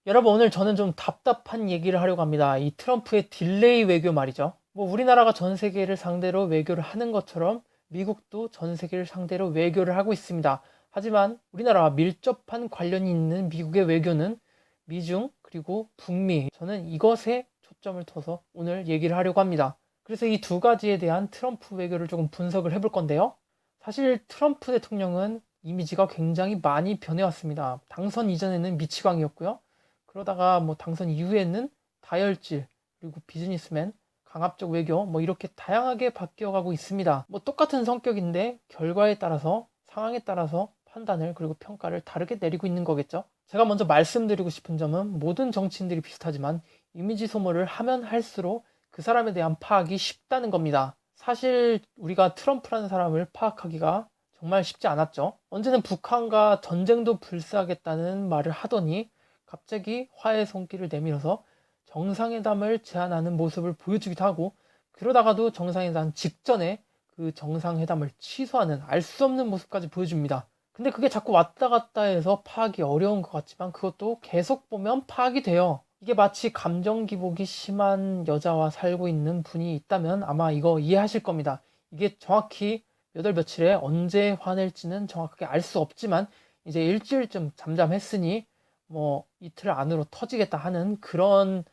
여러분, 오늘 저는 좀 답답한 얘기를 하려고 합니다. 이 트럼프의 딜레이 외교 말이죠. 뭐 우리나라가 전 세계를 상대로 외교를 하는 것처럼 미국도 전 세계를 상대로 외교를 하고 있습니다. 하지만 우리나라와 밀접한 관련이 있는 미국의 외교는 미중 그리고 북미, 저는 이것에 초점을 둬서 오늘 얘기를 하려고 합니다. 그래서 이 두 가지에 대한 트럼프 외교를 조금 분석을 해볼 건데요. 사실 트럼프 대통령은 이미지가 굉장히 많이 변해왔습니다. 당선 이전에는 미치광이었고요. 그러다가 뭐 당선 이후에는 다혈질, 그리고 비즈니스맨, 강압적 외교, 뭐 이렇게 다양하게 바뀌어가고 있습니다. 뭐 똑같은 성격인데 결과에 따라서, 상황에 따라서 판단을 그리고 평가를 다르게 내리고 있는 거겠죠. 제가 먼저 말씀드리고 싶은 점은 모든 정치인들이 비슷하지만 이미지 소모를 하면 할수록 그 사람에 대한 파악이 쉽다는 겁니다. 사실 우리가 트럼프라는 사람을 파악하기가 정말 쉽지 않았죠. 언제는 북한과 전쟁도 불사하겠다는 말을 하더니 갑자기 화해 손길을 내밀어서 정상회담을 제안하는 모습을 보여주기도 하고, 그러다가도 정상회담 직전에 그 정상회담을 취소하는 알 수 없는 모습까지 보여줍니다. 근데 그게 자꾸 왔다 갔다 해서 파악이 어려운 것 같지만 그것도 계속 보면 파악이 돼요. 이게 마치 감정 기복이 심한 여자와 살고 있는 분이 있다면 아마 이거 이해하실 겁니다. 이게 정확히 몇 월 며칠에 언제 화낼지는 정확하게 알 수 없지만 이제 일주일쯤 잠잠했으니 뭐 이틀 안으로 터지겠다 하는 그런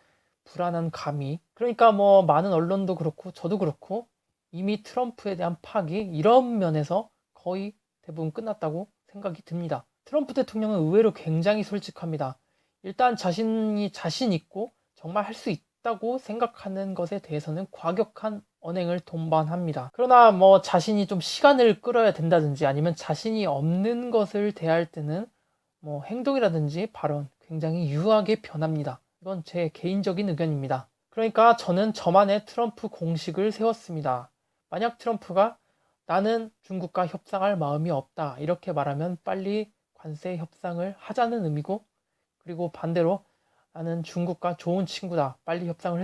불안한 감이, 그러니까 뭐 많은 언론도 그렇고 저도 그렇고 이미 트럼프에 대한 파악이 이런 면에서 거의 대부분 끝났다고 생각이 듭니다. 트럼프 대통령은 의외로 굉장히 솔직합니다. 일단 자신이 자신 있고 정말 할 수 있다고 생각하는 것에 대해서는 과격한 언행을 동반합니다. 그러나 뭐 자신이 좀 시간을 끌어야 된다든지 아니면 자신이 없는 것을 대할 때는 뭐 행동이라든지 발언 굉장히 유하게 변합니다. 이건 제 개인적인 의견입니다. 그러니까 저는 저만의 트럼프 공식을 세웠습니다. 만약 트럼프가 나는 중국과 협상할 마음이 없다 이렇게 말하면 빨리 관세 협상을 하자는 의미고, 그리고 반대로 나는 중국과 좋은 친구다, 빨리 협상을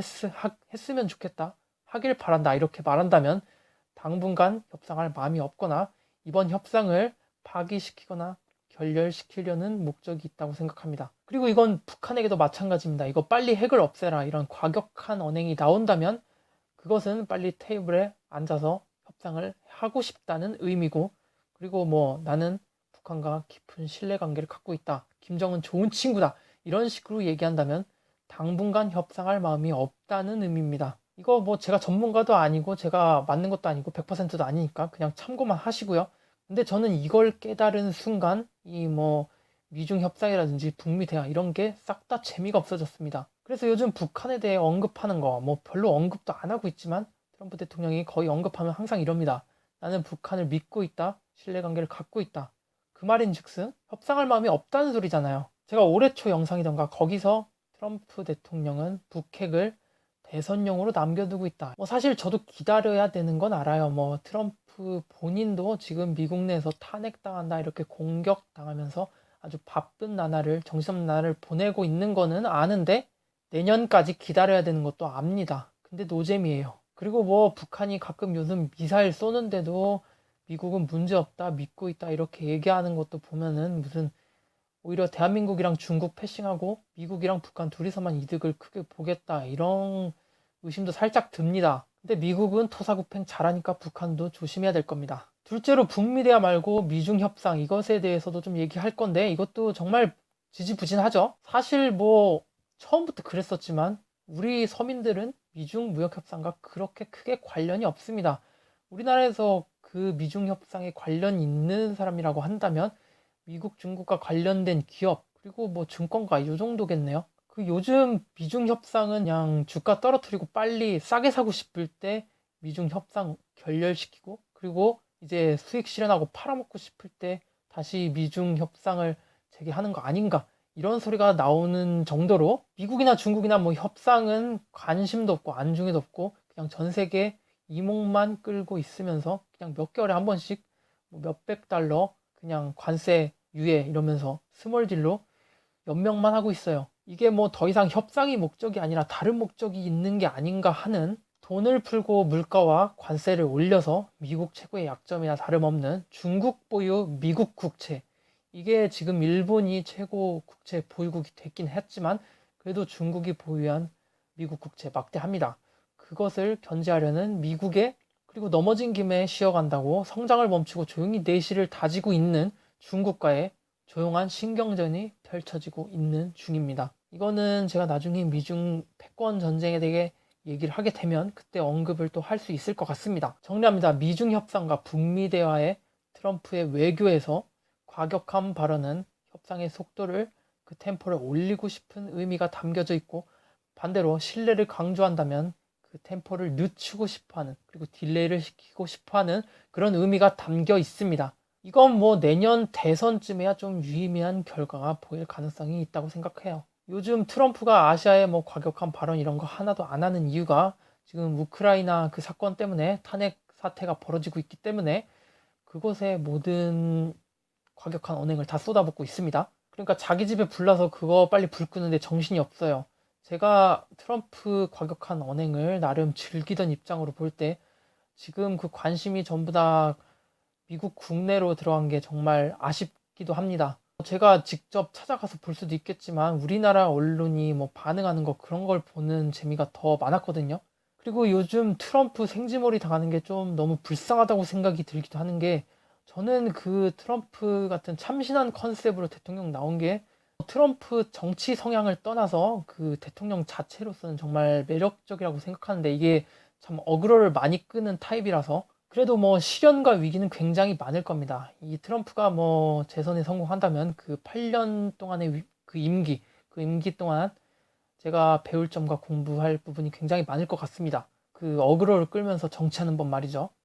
했으면 좋겠다, 하길 바란다 이렇게 말한다면 당분간 협상할 마음이 없거나 이번 협상을 파기시키거나 결렬시키려는 목적이 있다고 생각합니다. 그리고 이건 북한에게도 마찬가지입니다. 이거 빨리 핵을 없애라 이런 과격한 언행이 나온다면 그것은 빨리 테이블에 앉아서 협상을 하고 싶다는 의미고, 그리고 뭐 나는 북한과 깊은 신뢰관계를 갖고 있다, 김정은 좋은 친구다 이런 식으로 얘기한다면 당분간 협상할 마음이 없다는 의미입니다. 이거 뭐 제가 전문가도 아니고 제가 맞는 것도 아니고 100%도 아니니까 그냥 참고만 하시고요. 근데 저는 이걸 깨달은 순간 이 뭐 미중 협상이라든지 북미 대화 이런 게 싹 다 재미가 없어졌습니다. 그래서 요즘 북한에 대해 언급하는 거 뭐 별로 언급도 안 하고 있지만 트럼프 대통령이 거의 언급하면 항상 이럽니다. 나는 북한을 믿고 있다, 신뢰관계를 갖고 있다. 그 말인즉슨 협상할 마음이 없다는 소리잖아요. 제가 올해 초 영상이던가 거기서 트럼프 대통령은 북핵을 대선용으로 남겨두고 있다. 뭐 사실 저도 기다려야 되는 건 알아요. 뭐 트럼프 본인도 지금 미국 내에서 탄핵당한다 이렇게 공격당하면서 아주 바쁜 나날을, 정신없는 나날을 보내고 있는 거는 아는데 내년까지 기다려야 되는 것도 압니다. 근데 노잼이에요. 그리고 뭐 북한이 가끔 요즘 미사일 쏘는데도 미국은 문제없다, 믿고 있다 이렇게 얘기하는 것도 보면은 무슨 오히려 대한민국이랑 중국 패싱하고 미국이랑 북한 둘이서만 이득을 크게 보겠다 이런 의심도 살짝 듭니다. 근데 미국은 토사구팽 잘하니까 북한도 조심해야 될 겁니다. 둘째로 북미 대화 말고 미중 협상 이것에 대해서도 좀 얘기할 건데 이것도 정말 지지부진하죠. 사실 뭐 처음부터 그랬었지만 우리 서민들은 미중 무역 협상과 그렇게 크게 관련이 없습니다. 우리나라에서 그 미중 협상에 관련 있는 사람이라고 한다면 미국, 중국과 관련된 기업, 그리고 뭐 증권가 이 정도겠네요. 그 요즘 미중 협상은 그냥 주가 떨어뜨리고 빨리 싸게 사고 싶을 때 미중 협상 결렬시키고, 그리고 이제 수익 실현하고 팔아먹고 싶을 때 다시 미중 협상을 재개하는 거 아닌가 이런 소리가 나오는 정도로 미국이나 중국이나 뭐 협상은 관심도 없고 안중에도 없고 그냥 전 세계 이목만 끌고 있으면서 그냥 몇 개월에 한 번씩 뭐 몇백 달러 그냥 관세 유예 이러면서 스몰딜로 연명만 하고 있어요. 이게 뭐 더 이상 협상이 목적이 아니라 다른 목적이 있는 게 아닌가 하는, 돈을 풀고 물가와 관세를 올려서 미국 최고의 약점이나 다름없는 중국 보유 미국 국채, 이게 지금 일본이 최고 국채 보유국이 됐긴 했지만 그래도 중국이 보유한 미국 국채 막대합니다. 그것을 견제하려는 미국의 그리고 넘어진 김에 쉬어간다고 성장을 멈추고 조용히 내실을 다지고 있는 중국과의 조용한 신경전이 펼쳐지고 있는 중입니다. 이거는 제가 나중에 미중 패권 전쟁에 대해 얘기를 하게 되면 그때 언급을 또 할 수 있을 것 같습니다. 정리합니다. 미중 협상과 북미 대화의 트럼프의 외교에서 과격한 발언은 협상의 속도를 그 템포를 올리고 싶은 의미가 담겨져 있고 반대로 신뢰를 강조한다면 그 템포를 늦추고 싶어하는 그리고 딜레이를 시키고 싶어하는 그런 의미가 담겨 있습니다. 이건 뭐 내년 대선쯤에야 좀 유의미한 결과가 보일 가능성이 있다고 생각해요. 요즘 트럼프가 아시아에 뭐 과격한 발언 이런 거 하나도 안 하는 이유가 지금 우크라이나 그 사건 때문에 탄핵 사태가 벌어지고 있기 때문에 그곳에 모든 과격한 언행을 다 쏟아붓고 있습니다. 그러니까 자기 집에 불나서 그거 빨리 불 끄는데 정신이 없어요. 제가 트럼프 과격한 언행을 나름 즐기던 입장으로 볼 때 지금 그 관심이 전부 다 미국 국내로 들어간 게 정말 아쉽기도 합니다. 제가 직접 찾아가서 볼 수도 있겠지만 우리나라 언론이 뭐 반응하는 거 그런 걸 보는 재미가 더 많았거든요. 그리고 요즘 트럼프 생지머리 당하는 게 좀 너무 불쌍하다고 생각이 들기도 하는 게 저는 그 트럼프 같은 참신한 컨셉으로 대통령 나온 게 트럼프 정치 성향을 떠나서 그 대통령 자체로서는 정말 매력적이라고 생각하는데 이게 참 어그로를 많이 끄는 타입이라서 그래도 뭐 시련과 위기는 굉장히 많을 겁니다. 이 트럼프가 뭐 재선에 성공한다면 그 8년 동안의 그 임기 동안 제가 배울 점과 공부할 부분이 굉장히 많을 것 같습니다. 그 어그로를 끌면서 정치하는 법 말이죠.